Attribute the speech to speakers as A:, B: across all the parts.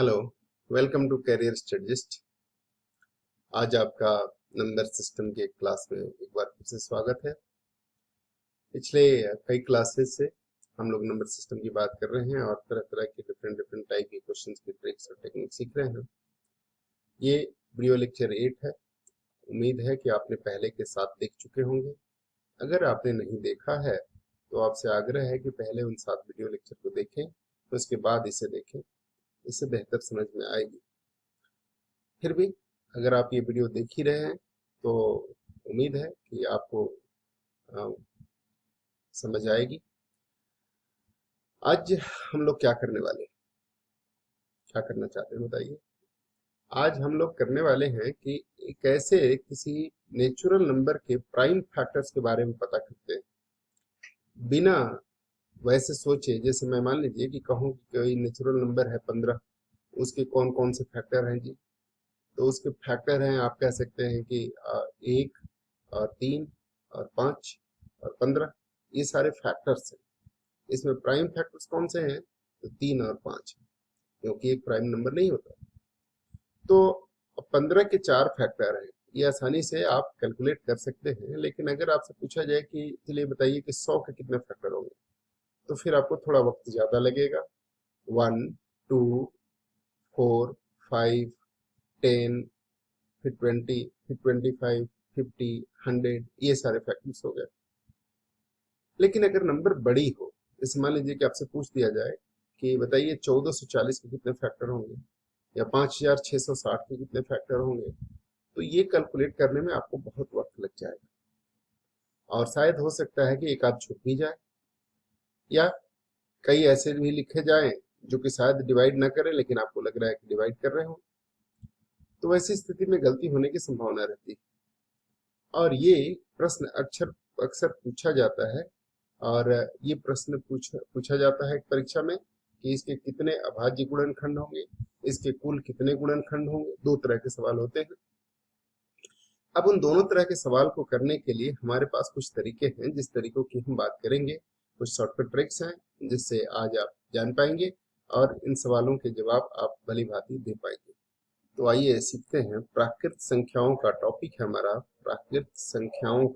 A: Hello, welcome to career स्टडीजिस्ट। आज आपका नंबर सिस्टम की एक क्लास में एक बार फिर से स्वागत है। पिछले कई क्लासेस से हम लोग नंबर सिस्टम की बात कर रहे हैं और तरह तरह के डिफरेंट टाइप के क्वेश्चंस की ट्रिक्स और टेक्निक सीख रहे हैं। ये वीडियो लेक्चर 8 है। उम्मीद है कि आपने पहले के 7 देख चुके होंगे। अगर आपने नहीं देखा है तो आपसे आग्रह है कि पहले उन 7 वीडियो लेक्चर को देखें, तो उसके बाद इसे देखें। इससे बेहतर समझ में आएगी। फिर भी अगर आप ये वीडियो देख ही रहे हैं तो उम्मीद है कि आपको अ, समझ आएगी। आज हम लोग क्या करने वाले हैं, क्या करना चाहते हैं बताइए। आज हम लोग करने वाले हैं कि कैसे किसी नेचुरल नंबर के प्राइम फैक्टर्स के बारे में पता करते हैं, बिना वैसे सोचे। जैसे मैं मान लीजिए कि कहूँ कि कोई नेचुरल नंबर है 15, उसके कौन कौन से फैक्टर हैं जी। तो उसके फैक्टर हैं, आप कह सकते हैं कि 1 और 3 और 5 और 15, ये सारे फैक्टर्स हैं। इसमें प्राइम फैक्टर्स कौन से हैं? तो 3 और 5 है, क्योंकि एक प्राइम नंबर नहीं होता। तो 15 के 4 फैक्टर हैं, ये आसानी से आप कैलकुलेट कर सकते हैं। लेकिन अगर आपसे पूछा जाए कि चलिए बताइए कि 100 के कितने फैक्टर होंगे, तो फिर आपको थोड़ा वक्त ज़्यादा लगेगा। 1, 2, 4, 5, 10, फिर 20, फिर 25, 50, 100, ये सारे फैक्टर्स हो गए। लेकिन अगर नंबर बड़ी हो, जैसे मान लीजिए कि आपसे पूछ दिया जाए कि बताइए 1440 के कितने फैक्टर होंगे या 5660 के कितने फैक्टर होंगे, तो ये कैलकुलेट करने में आपको बहुत वक्त लग जाएगा और शायद हो सकता है कि एक आध छूट भी जाए, या कई ऐसे भी लिखे जाएं जो कि शायद डिवाइड ना करें लेकिन आपको लग रहा है कि डिवाइड कर रहे हो। तो वैसी स्थिति में गलती होने की संभावना रहती है। और ये प्रश्न अक्सर अक्सर पूछा जाता है। और ये प्रश्न पूछा जाता है परीक्षा में कि इसके कितने अभाज्य गुणनखंड होंगे, इसके कुल कितने गुणनखंड होंगे। दो तरह के सवाल होते हैं। अब उन दोनों तरह के सवाल को करने के लिए हमारे पास कुछ तरीके हैं, जिस तरीकों की हम बात करेंगे। कुछ शॉर्टकट ट्रिक्स हैं जिससे आज आप जान पाएंगे और इन सवालों के जवाब आप भली भांति दे पाएंगे। तो आइए सीखते हैं। प्राकृत संख्याओं का टॉपिक है हमारा, प्राकृत संख्याओं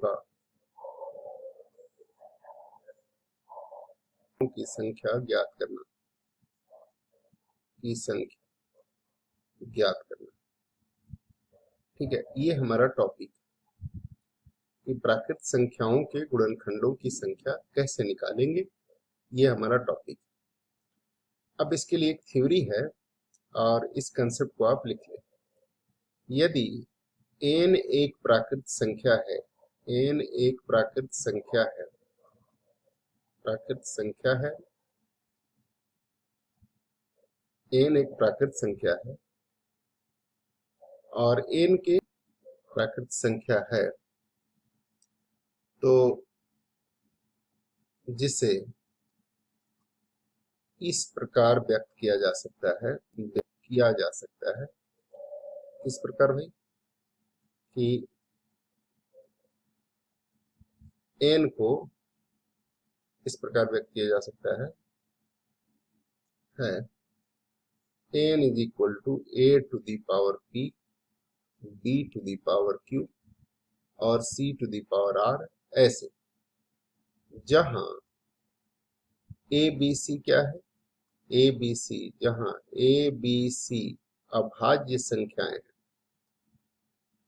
A: की संख्या ज्ञात करना, की संख्या ज्ञात करना। ठीक है, ये हमारा टॉपिक कि प्राकृत संख्याओं के गुणनखंडों की संख्या कैसे निकालेंगे, ये हमारा टॉपिक। अब इसके लिए एक थ्योरी है और इस कंसेप्ट को आप लिख लें। यदि n एक प्राकृत संख्या है, n एक प्राकृत संख्या है, प्राकृत संख्या है, n एक प्राकृत संख्या है और n के प्राकृत संख्या है, तो जिसे इस प्रकार व्यक्त किया जा सकता है, व्यक्त किया जा सकता है। किस प्रकार भाई? कि n को इस प्रकार व्यक्त किया जा सकता है n is equal to a to the power p, b to the power q और c to the power r, ऐसे। जहां a b c क्या है? a b c, जहां a b c अभाज्य संख्याएं हैं,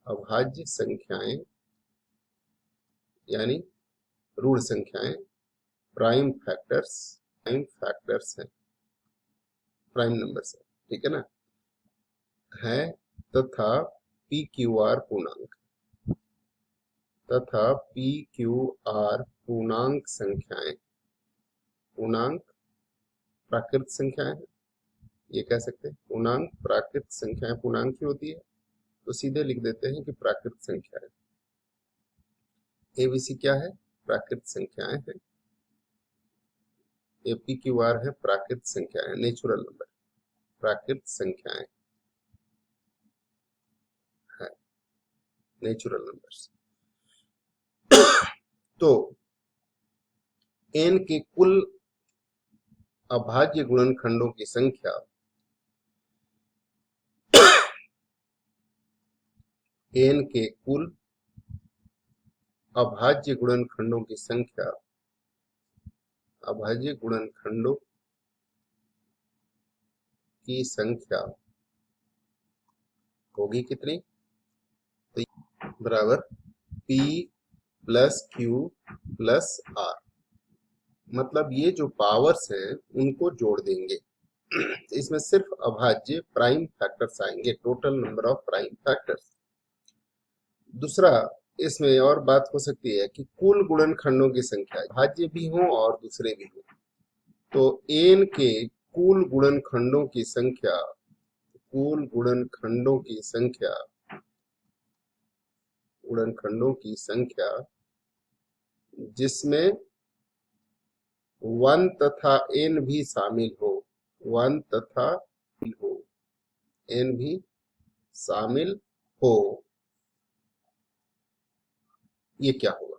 A: अभाज्य संख्याएं यानी ऋण संख्याएं, प्राइम फैक्टर्स, प्राइम फैक्टर्स हैं, प्राइम नंबर्स है, ठीक है ना, है, तथा पी क्यू आर पूर्णांक, तथा पी क्यू आर पूर्णांक संख्याएं, पूर्णांक प्राकृत संख्याएं हैं, ये कह सकते हैं। पूर्णांक प्राकृत संख्याएं पूर्णांक की होती है, तो सीधे लिख देते हैं कि प्राकृत संख्याएं। एबीसी क्या है? प्राकृत संख्याएं हैं। ए पी क्यू आर है प्राकृत संख्याएं, नेचुरल नंबर, प्राकृत संख्याएं है, नेचुरल नंबर्स। तो n के कुल अभाज्य गुणनखंडों की संख्या n के कुल अभाज्य गुणनखंडों की संख्या, अभाज्य गुणनखंडों की संख्या होगी कितनी? तो बराबर P plus Q plus R, मतलब ये जो पावर्स हैं उनको जोड़ देंगे। इसमें सिर्फ अभाज्य प्राइम फैक्टर्स आएंगे, total number of prime factors. दूसरा, इसमें और बात हो सकती है कि कुल गुणनखंडों की संख्या भाज्य भी हो और दूसरे भी हो, तो n के कुल गुणनखंडों की संख्या, कुल गुणनखंडों की संख्या, गुणनखंडों की संख्या जिसमें 1 तथा n भी शामिल हो, 1 तथा हो, n भी शामिल हो, ये क्या होगा?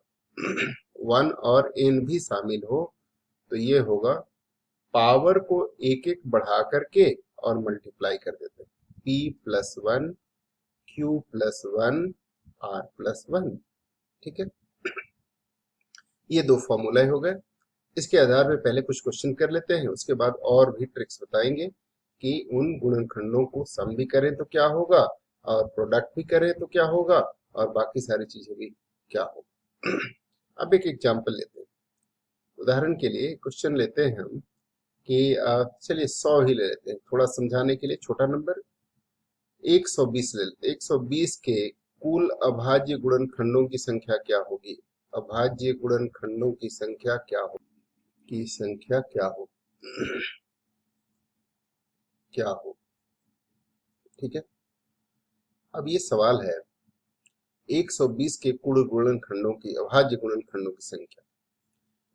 A: 1 और n भी शामिल हो तो ये होगा, पावर को एक एक बढ़ा करके और मल्टीप्लाई कर देते हैं, p plus 1 q plus 1 r plus 1। ठीक है, ये दो फॉर्मूला हो गए। इसके आधार पे पहले कुछ क्वेश्चन कर लेते हैं, उसके बाद और भी ट्रिक्स बताएंगे कि उन गुणनखंडों को सम भी करें तो क्या होगा और प्रोडक्ट भी करें तो क्या होगा और बाकी सारी चीजें भी क्या होगा। अब एक एग्जांपल लेते हैं। उदाहरण के लिए क्वेश्चन लेते हैं हम कि चलिए 100 ही ले लेते हैं, थोड़ा समझाने के लिए छोटा नंबर। 120 ले लेते हैं। 120 के कुल अभाज्य गुणनखंडों की संख्या क्या होगी? अभाज्य गुणनखंडों की संख्या क्या होगी? की संख्या क्या हो, क्या हो? ठीक है, अब ये सवाल है 120 के कुल गुणनखंडों की, अभाज्य गुणनखंडों की संख्या।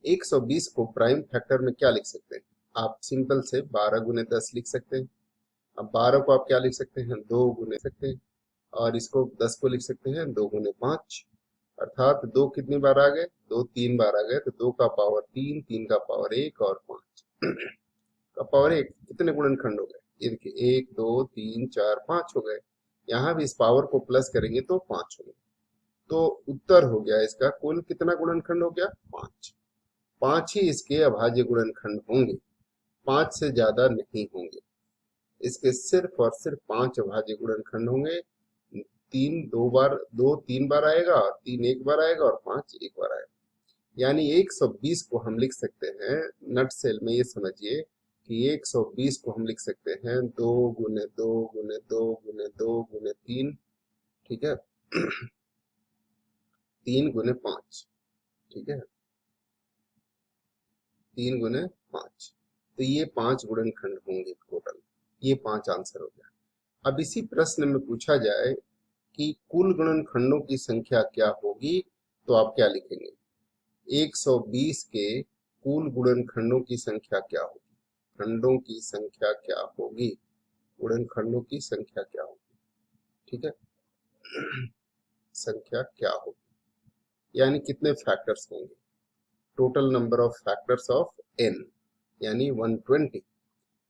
A: 120 को प्राइम फैक्टर में क्या लिख सकते हैं? आप सिंपल से 12 गुने 10 लिख सकते हैं। अब 12 को आप क्या लिख सकते हैं? 2 गुने सकते हैं, और इसको 10 को लिख सकते हैं 2 गुने 5, अर्थात 2 कितनी बार आ गए? 2 3 बार आ गए, तो 2 का पावर 3, 3 का पावर 1 और 5 का पावर 1, कितने गुणनखंड हो गए? ये देखिए 1 2 3 4 5 हो गए। यहाँ भी इस पावर को प्लस करेंगे तो 5 हो गए। तो उत्तर हो गया इसका कुल कितना गुणनखंड हो गया? 5। 5 ही इसके अभाज्य गुणनखंड होंगे, 5 से ज्यादा नहीं होंगे। इसके सिर्फ और सिर्फ 5 अभाज्य गुणनखंड होंगे। 3 2 बार, 2 3 बार आएगा, 3 1 बार आएगा और 5 1 बार आएगा। यानी 120 को हम लिख सकते हैं, नट सेल में ये समझिए कि 120 को हम लिख सकते हैं 2 गुने 2 गुने 2 गुने 2 गुने 3, ठीक है, 3 गुने 5, ठीक है, 3 गुने 5, तो ये 5 गुणनखंड होंगे टोटल। ये 5 आंसर हो गया। अब इसी प्रश्न में पूछा जाए कि कुल गुणनखंडों की संख्या क्या होगी, तो आप क्या लिखेंगे? 120 के कुल गुणनखंडों की संख्या क्या होगी? खंडों की संख्या क्या होगी? गुणनखंडों की संख्या क्या होगी? ठीक है, संख्या क्या होगी, यानी कितने फैक्टर्स होंगे? Total number of factors of n, यानी 120।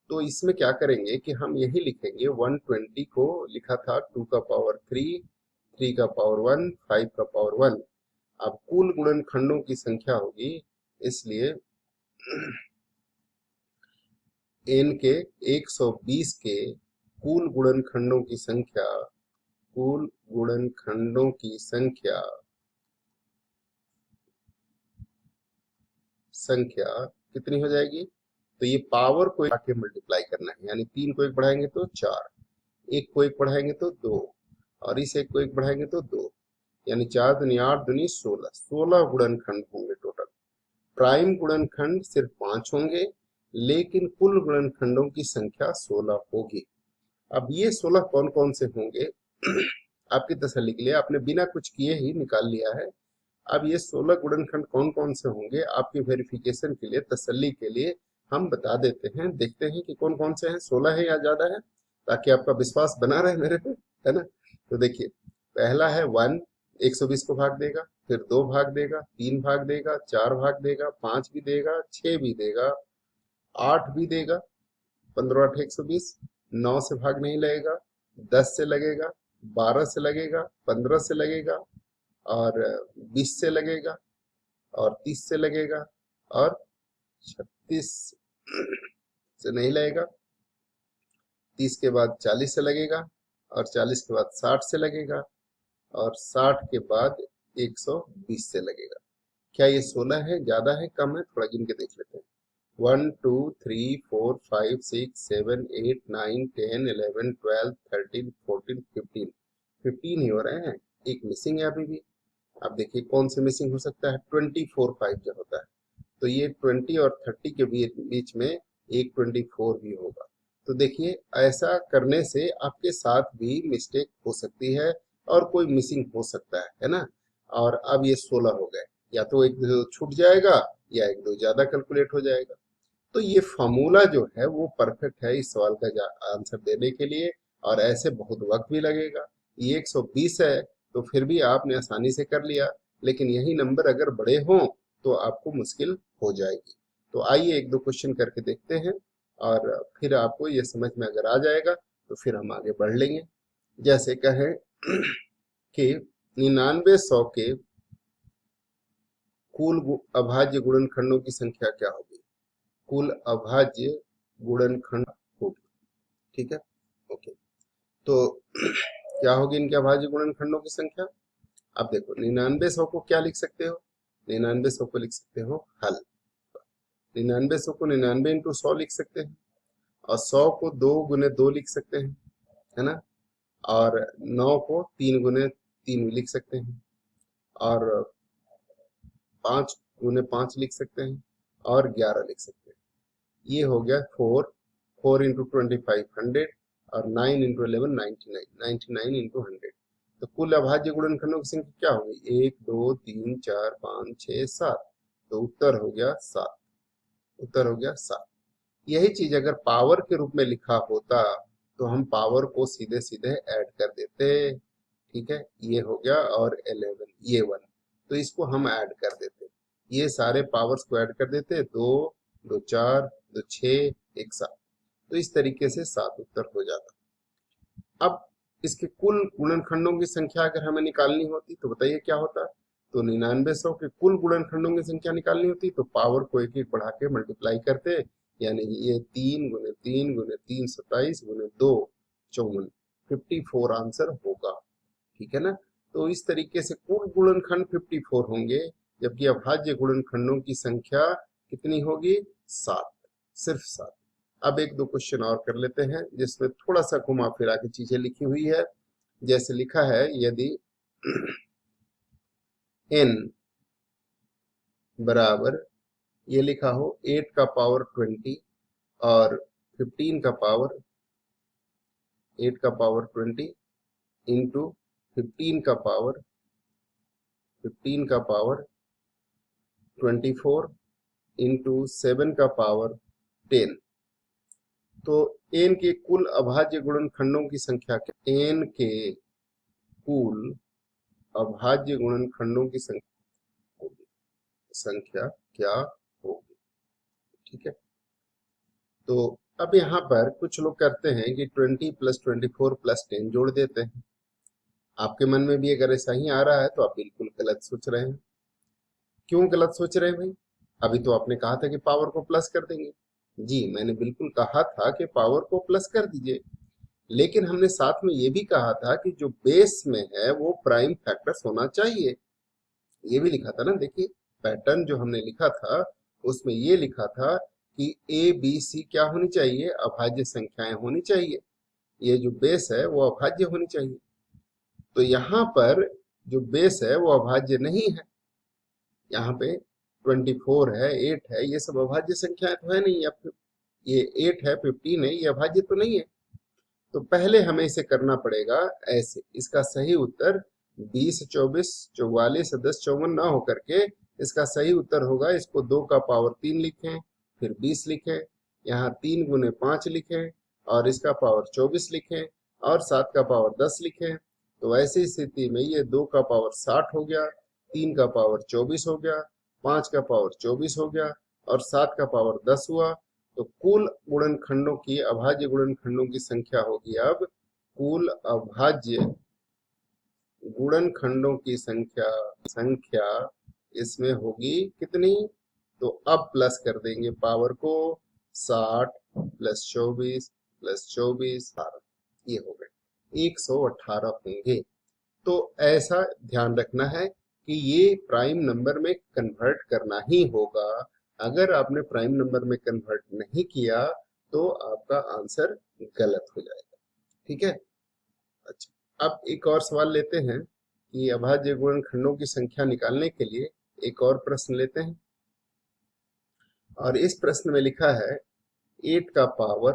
A: तो इसमें क्या करेंगे कि हम यही लिखेंगे, 120 को लिखा था 2 का पावर 3, 3 का पावर 1, 5 का पावर 1। अब कुल गुणनखंडों की संख्या होगी, इसलिए n के 120 के कुल गुणनखंडों की संख्या, कुल गुणनखंडों की संख्या, संख्या कितनी हो जाएगी? तो ये पावर को आके मल्टीप्लाई करना है, यानी 3 को 1 बढ़ाएंगे तो 4, 1 को 1 बढ़ाएंगे तो 2, और इस 1 को 1 बढ़ाएंगे तो 2, यानी 4 दूनी 8 दूनी 16, 16 गुणनखंड होंगे टोटल। प्राइम गुणनखंड सिर्फ 5 होंगे, लेकिन कुल गुणनखंडों की संख्या 16 होगी। अब ये 16 कौन कौन से होंगे, आपकी तसल्ली के लिए आपने बिना कुछ किए ही निकाल लिया है। अब ये 16 गुणनखंड कौन कौन से होंगे, आपकी वेरिफिकेशन के लिए, तसल्ली के लिए हम बता देते हैं, देखते हैं कि कौन कौन से हैं, 16 है या ज्यादा है, ताकि आपका विश्वास बना रहे मेरे पे, है ना। तो देखिए, पहला है 1, 120 को भाग देगा, फिर 2 भाग देगा, 3 भाग देगा, 4 भाग देगा, 5 भी देगा, 6 भी देगा, 8 भी देगा, 15 8 120, 9 से भाग नहीं लगेगा, 10 से लगेगा, 12 से लगेगा, 15 से लगेगा, और 20 से लगेगा, और 30 से लगेगा, और 36 से नहीं लगेगा। 30 के बाद 40 से लगेगा, और 40 के बाद 60 से लगेगा, और 60 के बाद 120 से लगेगा। क्या ये 16 है, ज्यादा है, कम है? थोड़ा गिन के देख लेते हैं। 1 2 3 4 5 6 7 8 9 10 11 12 13 14 15 15 ही हो रहे हैं। एक मिसिंग है अभी भी। अब देखिए कौन से मिसिंग हो सकता है। 24 5 जो होता है, तो ये 20 और 30 के बीच में एक 24 भी होगा। तो देखिए ऐसा करने से आपके साथ भी मिस्टेक हो सकती है और कोई मिसिंग हो सकता है ना। और अब ये 16 हो गए, या तो एक दो छूट जाएगा या एक दो ज्यादा कैलकुलेट हो जाएगा। तो ये फॉर्मूला जो है वो परफेक्ट है इस सवाल का आंसर देने के लिए, और ऐसे बहुत वक्त भी लगेगा। ये 120 है तो फिर भी आपने आसानी से कर लिया, लेकिन यही नंबर अगर बड़े हों तो आपको मुश्किल हो जाएगी। तो आइए एक दो क्वेश्चन करके देखते हैं, और फिर आपको ये समझ में अगर आ जाएगा तो फिर हम आगे बढ़ लेंगे। जैसे कहें कि 99 के कुल अभाज्य गुणनखंडों की संख्या क्या होगी। कुल अभाज्य गुणनखंड होगी, ठीक है, ओके। तो क्या होगी इनके अभाज्य गुणनखंडों की संख्या। अब देखो 99 को क्या लिख सकते हो, 99 को लिख सकते हो हल। 99 को 99 इंटू 100 लिख सकते हैं, और 100 को 2 गुने 2 लिख सकते हैं, है ना। और 9 को 3 गुने 3 लिख सकते हैं, और 5 गुने 5 लिख सकते हैं, और 11 लिख सकते हैं। ये हो गया 4 इंटू 25 100, और 9 इंटू 11 99, 99 इंटू 100। तो कुल अभाज्य गुणनखंडों की संख्या क्या होगी, 1 2 3 4 5 6 7। तो उत्तर हो गया 7, उत्तर हो गया 7। यही चीज अगर पावर के रूप में लिखा होता तो हम पावर को सीधे सीधे ऐड कर देते, ठीक है। ये हो गया, और 11 ये 1, तो इसको हम ऐड कर देते, ये सारे पावर्स को ऐड कर देते, 2 2 4 2 6 1 7। तो इस तरीके से 7 उत्तर हो जाता। अब इसके कुल गुणनखंडों की संख्या अगर हमें निकालनी होती तो बताइए क्या होता। तो 99 के कुल गुणनखंडों की संख्या निकालनी होती तो पावर को एक एक बढ़ा के मल्टीप्लाई करते, यानी ये 3 गुने 3 गुने 3 27 गुने 2 54, 54 आंसर होगा, ठीक है ना। तो इस तरीके से कुल गुणनखंड 54 होंगे, जबकि अभाज्य गुणनखंडों की संख्या कितनी होगी, 7, सिर्फ 7। अब एक दो क्वेश्चन और कर लेते हैं जिसमें थोड़ा सा घुमा फिरा की चीजें लिखी हुई है। जैसे लिखा है, यदि n बराबर, ये लिखा हो 8 का पावर 20 और 15 का पावर 8 का पावर 20 इंटू 15 का पावर 24 इंटू 7 का पावर 10। तो n के कुल अभाज्य गुणनखंडों की संख्या क्या, n के कुल अभाज्य गुणनखंडों की संख्या क्या होगी, ठीक है। तो अब यहाँ पर कुछ लोग करते हैं कि 20 प्लस 24 प्लस 10 जोड़ देते हैं। आपके मन में भी अगर ऐसा ही आ रहा है तो आप बिल्कुल गलत सोच रहे हैं। क्यों गलत सोच रहे हैं भाई, अभी तो आपने कहा था कि पावर को प्लस कर देंगे। जी मैंने बिल्कुल कहा था कि पावर को प्लस कर दीजिए, लेकिन हमने साथ में ये भी कहा था कि जो बेस में है वो प्राइम फैक्टर्स होना चाहिए, ये भी लिखा था ना। देखिए पैटर्न जो हमने लिखा था उसमें ये लिखा था कि ए बी सी क्या होनी चाहिए, अभाज्य संख्याएं होनी चाहिए, ये जो बेस है वो अभाज्य होनी चाहिए। तो यहाँ पर जो बेस है वो अभाज्य नहीं है, यहाँ पे 24 है 8 है, ये सब अभाज्य संख्याएं तो है नहीं। या फिर ये 8 है 15 है, ये अभाज्य तो नहीं है। तो पहले हमें इसे करना पड़ेगा ऐसे, इसका सही उत्तर 20 24 44 10 54 ना होकर के इसका सही उत्तर होगा, इसको 2 का पावर 3 लिखें, फिर 20 लिखें, यहाँ 3 गुने 5 लिखें, और इसका पावर 24 लिखें, और 7 का पावर 10 लिखें। तो ऐसी स्थिति में ये 2 का पावर 60 हो गया, 3 का पावर 24 हो गया, 5 का पावर 24 हो गया, और 7 का पावर 10 हुआ। तो कुल गुणनखंडों की, अभाज्य गुणनखंडों की संख्या होगी अब कुल अभाज्य गुणनखंडों की संख्या संख्या इसमें होगी कितनी? तो अब प्लस कर देंगे पावर को, 60 प्लस 24 प्लस 24 18, ये हो गए 118 होंगे। तो ऐसा ध्यान रखना है कि ये प्राइम नंबर में कन्वर्ट करना ही होगा। अगर आपने प्राइम नंबर में कन्वर्ट नहीं किया तो आपका आंसर गलत हो जाएगा। ठीक है। अच्छा, अब एक और सवाल लेते हैं कि अभाज्य गुणनखंडों की संख्या निकालने के लिए एक और प्रश्न लेते हैं। और इस प्रश्न में लिखा है 8 का power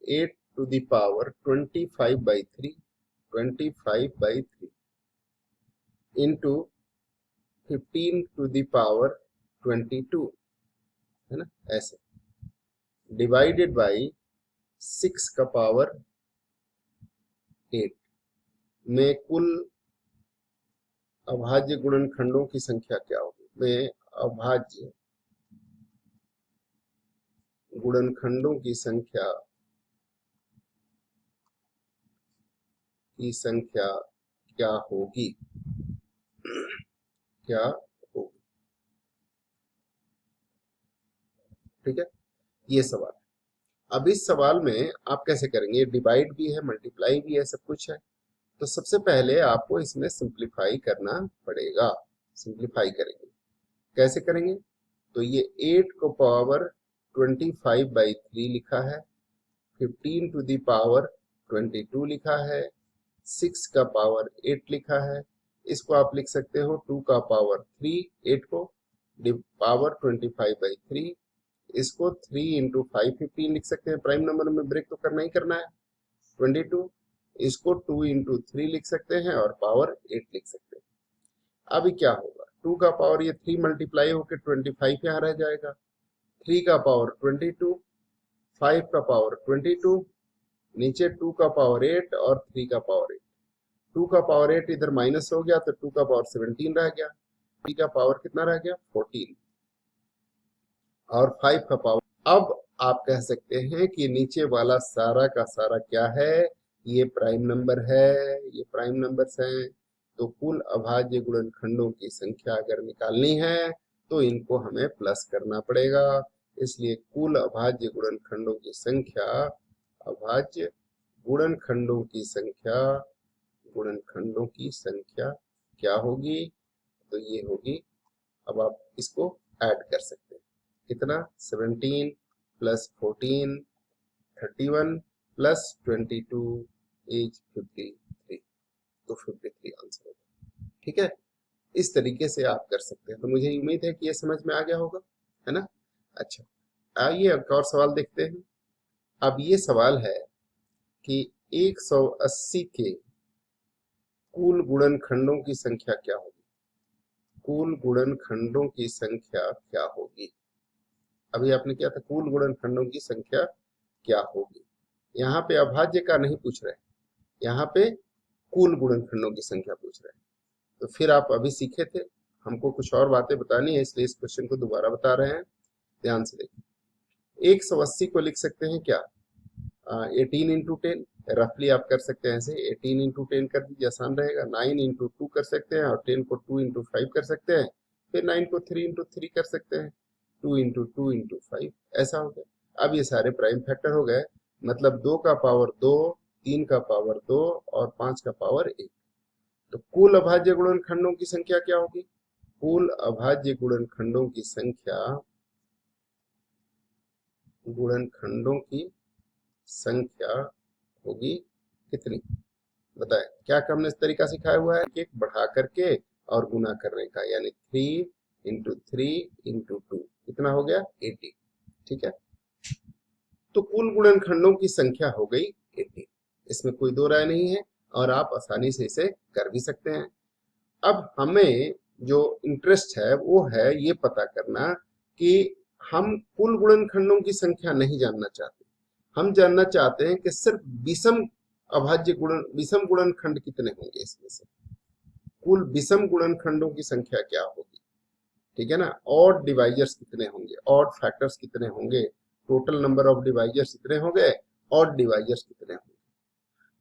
A: 8 to the power 25/3 25/3 into 15 to the power 22, है ना, ऐसे डिवाइडेड बाई 6 का पावर 8 में कुल अभाज्य गुणनखंडों की संख्या क्या होगी? में अभाज्य गुणनखंडों की संख्या क्या होगी? क्या होगी? ठीक है, ये सवाल। अब इस सवाल में आप कैसे करेंगे? डिवाइड भी है, मल्टीप्लाई भी है, सब कुछ है। तो सबसे पहले आपको इसमें सिंप्लीफाई करना पड़ेगा। सिंप्लीफाई करेंगे, कैसे करेंगे? तो ये 8 को पावर 25/3 लिखा है, 15 टू दी पावर 22 लिखा है, 6 का पावर 8 लिखा है। इसको आप लिख सकते हो 2 का पावर 3, 8 को पावर 25/3, इसको 3 इंटू 5 15 लिख सकते हैं। प्राइम नंबर में ब्रेक तो करना ही करना है। 22, इसको 2 इंटू 3 लिख सकते हैं और पावर 8 लिख सकते हैं। अभी क्या होगा? 2 का पावर ये 3 मल्टीप्लाई होकर 25 यहाँ रह जाएगा, 3 का पावर 22, 5 का पावर 22, नीचे 2 का पावर 8 और 3 का पावर 8। 2 का पावर 8 इधर माइनस हो गया तो 2 का पावर 17 रह गया, 3 का पावर कितना रह गया? 14, और 5 का पावर। अब आप कह सकते हैं कि नीचे वाला सारा का सारा क्या है? ये प्राइम नंबर है, ये प्राइम नंबर्स हैं। तो कुल अभाज्य गुणनखंडों की संख्या अगर निकालनी है तो इनको हमें प्लस करना पड़ेगा। इसलिए कुल अभाज्य गुणनखंडों की संख्या, अभाज्य गुणनखंडों की संख्या, गुणनखंडों की संख्या क्या होगी? तो ये होगी, अब आप इसको ऐड कर सकते हैं। कितना? 17 प्लस 14 31 प्लस 22 इज 53। तो 53 आंसर होगा। ठीक है, इस तरीके से आप कर सकते हैं। तो मुझे उम्मीद है कि ये समझ में आ गया होगा, है ना। अच्छा, आइए एक और सवाल देखते हैं। अब ये सवाल है कि 180 के कुल गुणनखंडों की संख्या क्या होगी? कुल गुणनखंडों की संख्या क्या होगी? अभी आपने क्या था? कुल गुणनखंडों की संख्या क्या होगी। यहाँ पे अभाज्य का नहीं पूछ रहे, यहाँ पे कुल गुणनखंडों की संख्या पूछ रहे हैं। तो फिर आप अभी सीखे थे, हमको कुछ और बातें बतानी है, इसलिए इस क्वेश्चन को दोबारा बता रहे हैं। ध्यान से देखिए, 180 को लिख सकते हैं क्या? 18 इंटू 10, रफली आप कर सकते हैं ऐसे, 18 इंटू 10 कर दीजिए, आसान रहेगा। 9 इंटू 2 कर सकते हैं, और 10 को 2 इंटू 5 कर सकते हैं, फिर 9 को 3 इंटू 3 कर सकते हैं, 2 इंटू 2 इंटू 5, ऐसा हो गया। अब ये सारे प्राइम फैक्टर हो गए, मतलब 2 का पावर 2, 3 का पावर 2 और 5 का पावर 1। तो कुल अभाज्य गुणनखंडों की संख्या क्या होगी? कुल अभाज्य गुणनखंडों की संख्या, गुणनखंडों की संख्या होगी कितनी? बताएं। क्या हमने इस तरीका सिखाया हुआ है? एक बढ़ा करके और गुना करने का, यानी 3 इंटू 3 इंटू 2, कितना हो गया? 80। ठीक है, तो कुल गुणनखंडों की संख्या हो गई 80, इसमें कोई दो राय नहीं है, और आप आसानी से इसे कर भी सकते हैं। अब हमें जो इंटरेस्ट है वो है ये पता करना कि हम कुल गुणनखंडों की संख्या नहीं जानना चाहते, हम जानना चाहते हैं कि सिर्फ विषम गुणनखंड कितने होंगे इसमें से, कुल विषम गुणनखंडों की संख्या क्या होगी। ठीक है ना, ऑड डिवाइजर्स कितने होंगे, ऑड फैक्टर्स कितने होंगे, टोटल नंबर ऑफ डिवाइजर्स कितने होंगे, ऑड डिवाइजर्स कितने होंगे।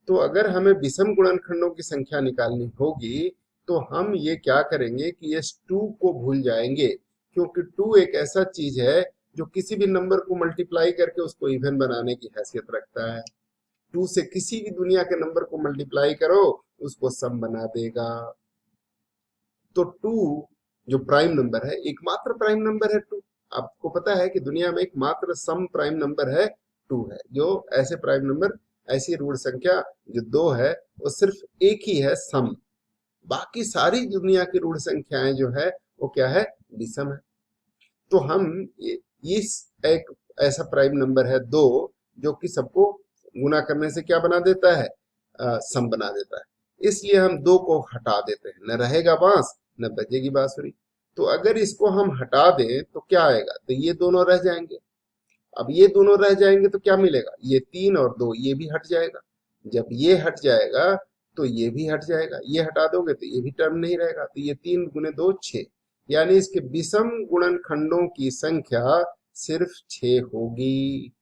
A: तो अगर हमें विषम गुणनखंडों की संख्या निकालनी होगी तो हम ये क्या करेंगे कि इस 2 को भूल जाएंगे, क्योंकि 2 एक ऐसा चीज है जो किसी भी नंबर को मल्टीप्लाई करके उसको इवन बनाने की हैसियत रखता है। 2 से किसी भी दुनिया के नंबर को मल्टीप्लाई करो उसको सम बना देगा। तो 2 जो प्राइम नंबर है, एकमात्र प्राइम नंबर है 2। आपको पता है कि दुनिया में एकमात्र सम प्राइम नंबर है 2 है। जो ऐसे प्राइम नंबर, ऐसी ऋण संख्या जो 2 है, वो सिर्फ एक ही है, सम। बाकी सारी दुनिया की ऋण संख्याएं जो है वो क्या है, विषम है। तो हम इस एक ऐसा प्राइम नंबर है 2 जो कि सबको गुना करने से क्या बना देता है, सम बना देता है। इसलिए हम 2 को हटा देते हैं, न रहेगा बांस न बजेगी बांसुरी। तो अगर इसको हम हटा दें तो क्या आएगा, तो ये दोनों रह जाएंगे। अब ये दोनों रह जाएंगे तो क्या मिलेगा, ये 3 और 2 ये भी हट जाएगा। जब ये हट जाएगा तो ये भी हट जाएगा, ये हटा दोगे तो ये भी टर्म नहीं रहेगा। तो ये 3 गुने 2 6, यानी इसके विषम गुणनखंडों की संख्या सिर्फ 6 होगी।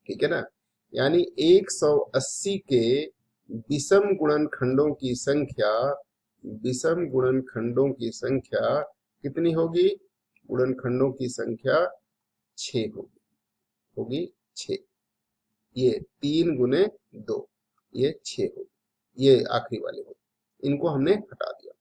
A: ठीक है ना। यानी 180 के विषम गुणनखंडों की संख्या, विषम गुणनखंडों की संख्या कितनी होगी, गुणनखंडों की संख्या 6 होगी 6। ये 3 गुने 2 ये 6 होगी, ये आखिरी वाले होगी। इनको हमने हटा दिया,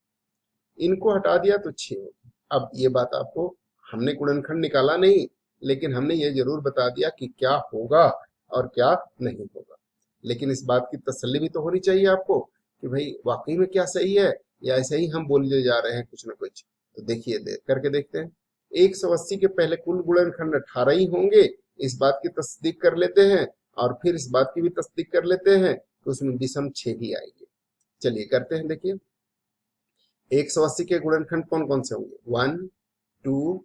A: इनको हटा दिया तो 6 होगी। अब ये बात आपको, हमने गुणनखंड निकाला नहीं, लेकिन हमने ये जरूर बता दिया कि क्या होगा और क्या नहीं होगा। लेकिन इस बात की तसल्ली भी तो होनी चाहिए आपको कि भाई वाकई में क्या सही है, या ऐसे ही हम बोलते जा रहे हैं कुछ ना कुछ। तो देखिए, करके देखते हैं। 180 के पहले कुल गुणनखंड 18 ही होंगे, इस बात की तस्दीक कर लेते हैं, और फिर इस बात की भी तस्दीक कर लेते हैं तो उसमें विषम 6 ही आएंगे। चलिए करते हैं। देखिए 180 के गुणनखंड कौन कौन से होंगे, 1 2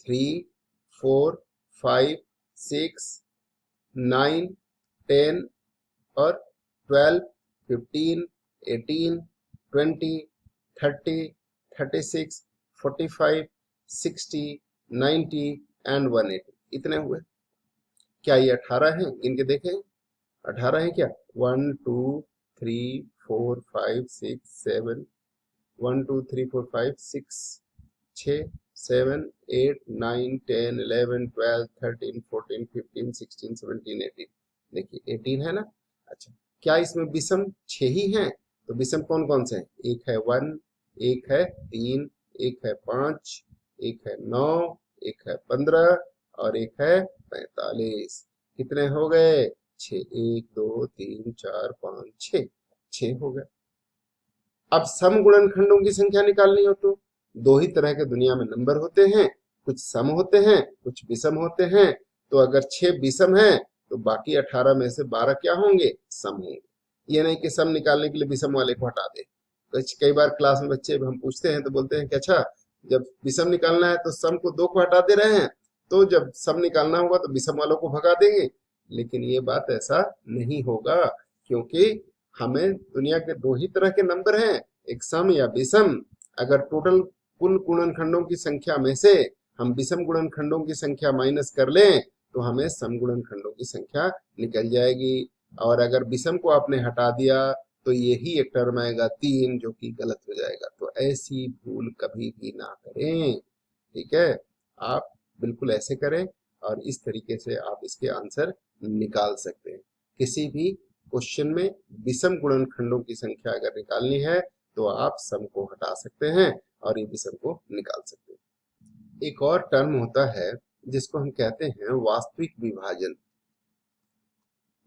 A: 3 4 5 6 9 10 और 12 15 18 20 30 36 45 60 90 एंड 180। इतने हुए। क्या ये 18 हैं, इनके देखें 18 है क्या, 1 2 3 4 5 6 7 1 2 3 4 5 6 6 7 8 9 10 11 12 13 14 15 16 17 18। देखिए 18 है ना। अच्छा, क्या इसमें विषम 6 ही हैं, तो विषम कौन कौन से हैं, एक है 1, एक है 3, एक है 5, एक है 9, एक है 15 और एक है 45। कितने हो गए, 6। 1 2 3 4 5 6, 6 हो गए। अब सम गुणनखंडों की संख्या निकालनी हो तो दो ही तरह के दुनिया में नंबर होते हैं, कुछ सम होते हैं कुछ विषम होते हैं। तो अगर 6 विषम हैं तो बाकी 18 में से 12 क्या होंगे, सम होंगे। ये नहीं कि सम निकालने के लिए विषम वाले को हटा दे। कई बार क्लास में बच्चे हम पूछते हैं तो बोलते हैं कि अच्छा, जब विषम निकालना है तो सम को 2 को हटा दे रहे हैं, तो जब सम निकालना होगा तो विषम वालों को भगा देंगे। लेकिन ये बात ऐसा नहीं होगा, क्योंकि हमें दुनिया के 2 ही तरह के नंबर हैं, एक सम या विषम। अगर टोटल कुल गुणनखंडों की संख्या में से हम विषम गुणनखंडों की संख्या माइनस कर लें तो हमें सम गुणनखंडों की संख्या निकल जाएगी। और अगर विषम को आपने हटा दिया तो यही एक टर्म आएगा 3, जो कि गलत हो जाएगा। तो ऐसी भूल कभी भी ना करें। ठीक है, आप बिल्कुल ऐसे करें और इस तरीके से आप इसके आंसर निकाल सकते हैं। किसी भी क्वेश्चन में विषम गुणनखंडों की संख्या अगर निकालनी है तो आप सम को हटा सकते हैं और ये विषम को निकाल सकते हैं। एक और टर्म होता है जिसको हम कहते हैं वास्तविक विभाजन,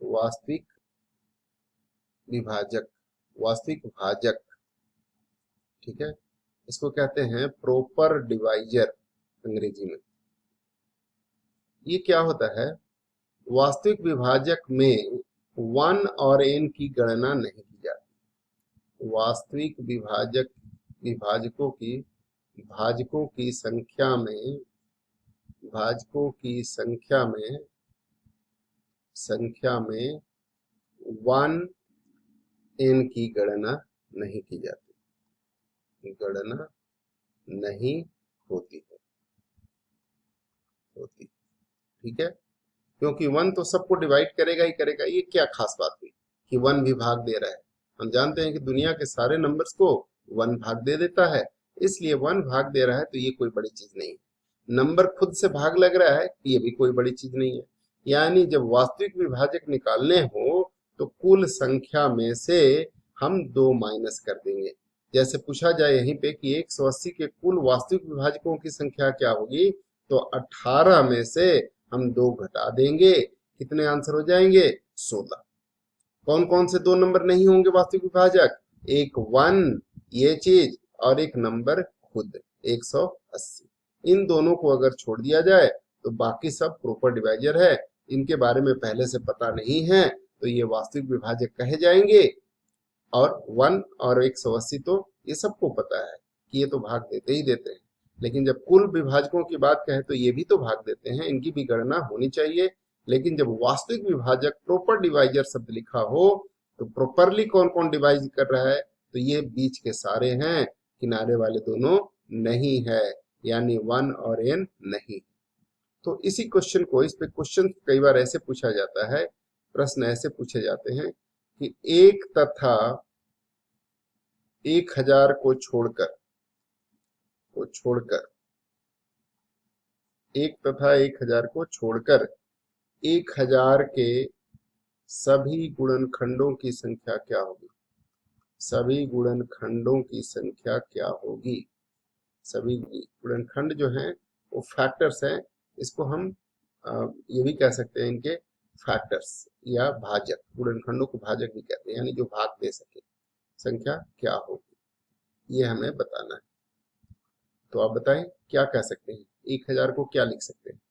A: वास्तविक विभाजक, वास्तविक भाजक। ठीक है, इसको कहते हैं प्रॉपर डिवाइजर अंग्रेजी में। ये क्या होता है, वास्तविक विभाजक में 1 और n की गणना नहीं की जाती। वास्तविक विभाजक, भाजकों की संख्या में, भाजकों की संख्या में 1 n की गणना नहीं की जाती, गणना नहीं होती है, होती। ठीक है, क्योंकि 1 तो सबको डिवाइड करेगा ही करेगा। ये क्या खास बात हुई कि 1 भी भाग दे रहा है। हम जानते हैं कि दुनिया के सारे नंबर्स को 1 भाग दे देता है, इसलिए 1 भाग दे रहा है तो ये कोई बड़ी चीज नहीं है। नंबर खुद से भाग लग रहा है, ये भी कोई बड़ी चीज नहीं है। यानी जब वास्तविक विभाजक निकालने हो तो कुल संख्या में से हम 2 माइनस कर देंगे। जैसे पूछा जाए यहीं पे कि 180 के कुल वास्तविक विभाजकों की संख्या क्या होगी, तो 18 में से हम 2 घटा देंगे, कितने आंसर हो जाएंगे? 16। कौन कौन से 2 नंबर नहीं होंगे वास्तविक विभाजक? एक 1 ये चीज और एक नंबर खुद 180। इन दोनों को अगर छोड़ दिया जाए तो बाकी सब प्रॉपर डिवाइजर है, इनके बारे में पहले से पता नहीं है तो ये वास्तविक विभाजक कहे जाएंगे। और 1 और 180 तो ये सबको पता है कि ये तो भाग देते ही देते हैं, लेकिन जब कुल विभाजकों की बात कहें तो ये भी तो भाग देते हैं, इनकी भी गणना होनी चाहिए। लेकिन जब वास्तविक विभाजक प्रॉपर डिवाइजर शब्द लिखा हो तो प्रॉपरली कौन कौन डिवाइज कर रहा है, तो ये बीच के सारे हैं, किनारे वाले दोनों नहीं है, यानी 1 और n नहीं। तो इसी क्वेश्चन को, इस पे क्वेश्चन कई बार ऐसे पूछा जाता है, प्रश्न ऐसे पूछे जाते हैं कि 1 तथा 1000 को छोड़कर 1 तथा 1000 को छोड़कर 1000 के सभी गुणनखंडों की संख्या क्या होगी? सभी गुणनखंडों की संख्या क्या होगी? सभी गुणनखंड जो हैं वो फैक्टर्स हैं, इसको हम ये भी कह सकते हैं, इनके फैक्टर्स या भाजक, गुणनखंडों को भाजक भी कहते हैं, यानी जो भाग दे सके, संख्या क्या होगी ये हमें बताना है। तो आप बताएं क्या कह सकते हैं? 1000 को क्या लिख सकते हैं?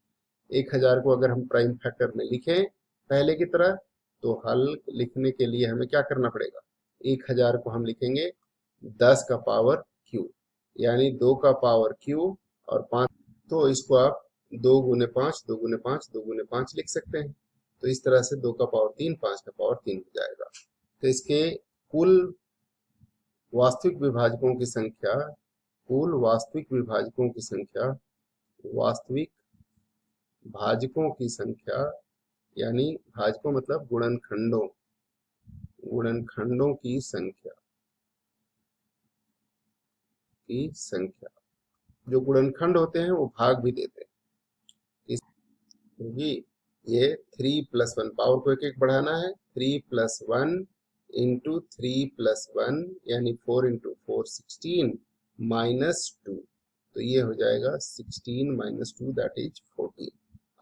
A: 1000 को अगर हम प्राइम फैक्टर में लिखें पहले की तरह तो हल लिखने के लिए हमें क्या करना पड़ेगा? 1000 को हम लिखेंगे 10 का पावर क्यू, यानी 2 का पावर क्यू और 5, तो इसको आप 2 गुने 5 2 गुने 5 2 गुने 5 लिख सकते हैं। तो इस तरह से 2 का पावर 3 5 का पावर 3 हो जाएगा। तो इसके कुल वास्तविक विभाजकों की संख्या, कुल वास्तविक विभाजकों की संख्या, वास्तविक भाजकों की संख्या, यानी भाजकों मतलब गुणनखंडों, गुणनखंडों की संख्या, जो गुणनखंड होते हैं वो भाग भी देते हैं। क्योंकि ये 3 + 1 पावर को एक एक बढ़ाना है, 3 + 1 इंटू 3 + 1 यानी 4 इंटू 4 16 -2, तो ये हो जाएगा 16 - 2 दैट इज 14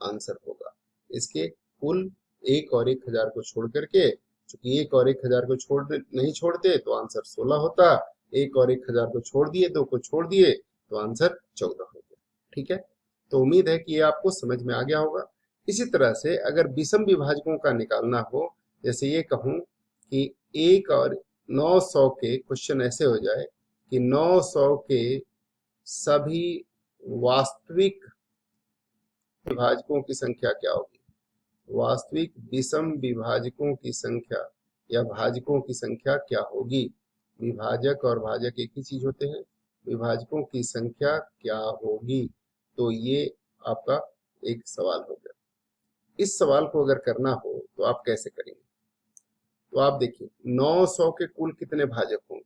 A: आंसर होगा। इसके कुल 1 और 1000 को छोड़ करके, चूंकि 1 और 1000 को नहीं छोड़ते तो आंसर 16 होता, 1 और 1000 को छोड़ दिए, 2 को छोड़ दिए तो आंसर 14 हो गया। ठीक है, तो उम्मीद है कि ये आपको समझ में आ गया होगा। इसी तरह से अगर विषम विभाजकों का निकालना हो, जैसे ये कहूं कि 1 और 900 के, क्वेश्चन ऐसे हो जाए कि 900 के सभी वास्तविक विभाजकों की संख्या क्या होगी? वास्तविक विषम विभाजकों की संख्या या भाजकों की संख्या क्या होगी? विभाजक और भाजक एक ही चीज होते हैं। विभाजकों की संख्या क्या होगी? तो ये आपका एक सवाल हो गया। इस सवाल को अगर करना हो तो आप कैसे करेंगे? तो आप देखिए 900 के कुल कितने भाजक होंगे?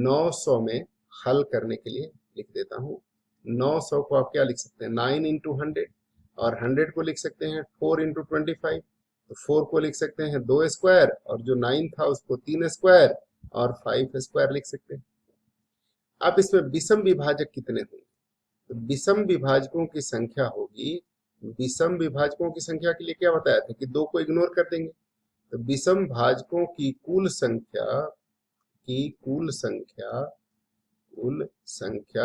A: 900 में हल करने के लिए लिख देता हूं, 900 को आप क्या लिख सकते हैं? 9 इंटू 100, और 100 को लिख सकते हैं 4 इंटू 25, तो 4 को लिख सकते हैं 2 स्क्वायर, और जो 9 था उसको 3 स्क्वायर और 5 स्क्वायर लिख सकते हैं। अब इसमें विषम विभाजक कितने होंगे? तो विषम विभाजकों की संख्या होगी, विषम विभाजकों की संख्या के लिए क्या बताया था कि 2 को इग्नोर कर देंगे, तो विषम भाजकों की कुल संख्या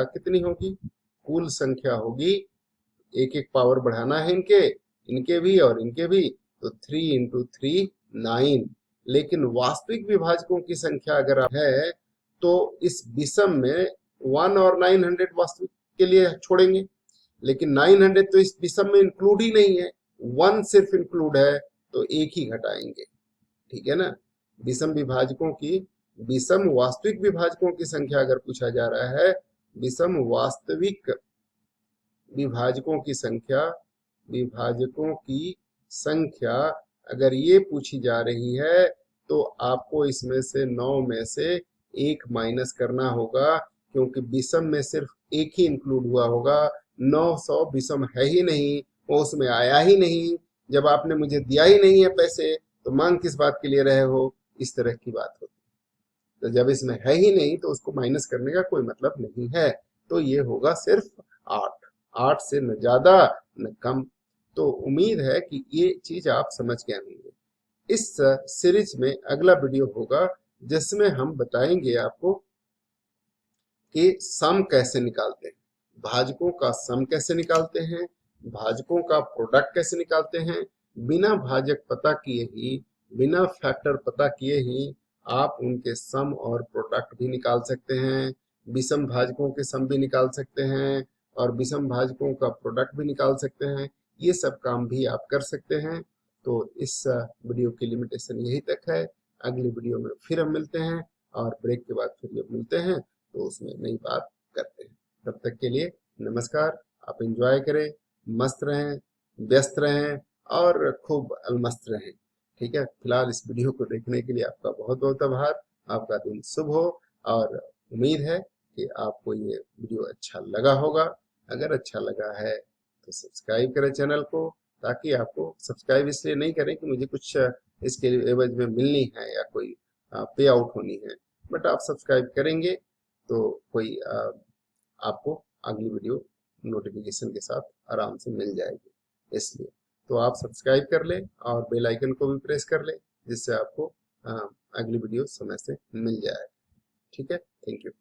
A: कितनी होगी? कुल संख्या होगी, एक एक पावर बढ़ाना है इनके भी और इनके भी, तो 3 इंटू 3 9। लेकिन वास्तविक विभाजकों की संख्या अगर है तो इस विषम में 1 और 900 वास्तविक के लिए छोड़ेंगे, लेकिन 900 तो इस विषम में इंक्लूड ही नहीं है, 1 सिर्फ इंक्लूड है, तो एक ही घटाएंगे। ठीक है ना? विषम विभाजकों की, विषम वास्तविक विभाजकों की संख्या अगर पूछा जा रहा है, विषम वास्तविक विभाजकों की संख्या अगर ये पूछी जा रही है तो आपको इसमें से 9 में से 1 माइनस करना होगा, क्योंकि विषम में सिर्फ एक ही इंक्लूड हुआ होगा। 900 विषम है ही नहीं, वो उसमें आया ही नहीं। जब आपने मुझे दिया ही नहीं है पैसे, तो मांग किस बात के लिए रहे हो? इस तरह की बात होती है। तो जब इसमें है ही नहीं तो उसको माइनस करने का कोई मतलब नहीं है। तो ये होगा सिर्फ 8, 8 से न ज्यादा न कम। तो उम्मीद है कि ये चीज आप समझ गए होंगे। इस सीरीज में अगला वीडियो होगा जिसमें हम बताएंगे आपको कि सम कैसे निकालते हैं, भाजकों का सम कैसे निकालते हैं, भाजकों का प्रोडक्ट कैसे निकालते हैं। बिना भाजक पता किए ही, बिना फैक्टर पता किए ही आप उनके सम और प्रोडक्ट भी निकाल सकते हैं। विषम भाजकों के सम भी निकाल सकते हैं और विषम भाजकों का प्रोडक्ट भी निकाल सकते हैं। ये सब काम भी आप कर सकते हैं। तो इस वीडियो की लिमिटेशन यही तक है। अगली वीडियो में फिर हम मिलते हैं और ब्रेक के बाद फिर जब मिलते हैं तो उसमें नई बात करते हैं। तब तक के लिए नमस्कार। आप एंजॉय करें, मस्त रहें, व्यस्त रहें और खूब अलमस्त रहें। ठीक है, फिलहाल इस वीडियो को देखने के लिए आपका बहुत बहुत आभार। आपका दिन शुभ हो और उम्मीद है कि आपको ये वीडियो अच्छा लगा होगा। अगर अच्छा लगा है तो सब्सक्राइब करें चैनल को, ताकि आपको सब्सक्राइब इसलिए नहीं करें कि मुझे कुछ इसके एवज में मिलनी है या कोई पे आउट होनी है, बट आप सब्सक्राइब करेंगे तो कोई आपको अगली वीडियो नोटिफिकेशन के साथ आराम से मिल जाएगी। इसलिए तो आप सब्सक्राइब कर लें और बेल आइकन को भी प्रेस कर लें, जिससे आपको अगली वीडियो समय से मिल जाए। ठीक है, थैंक यू।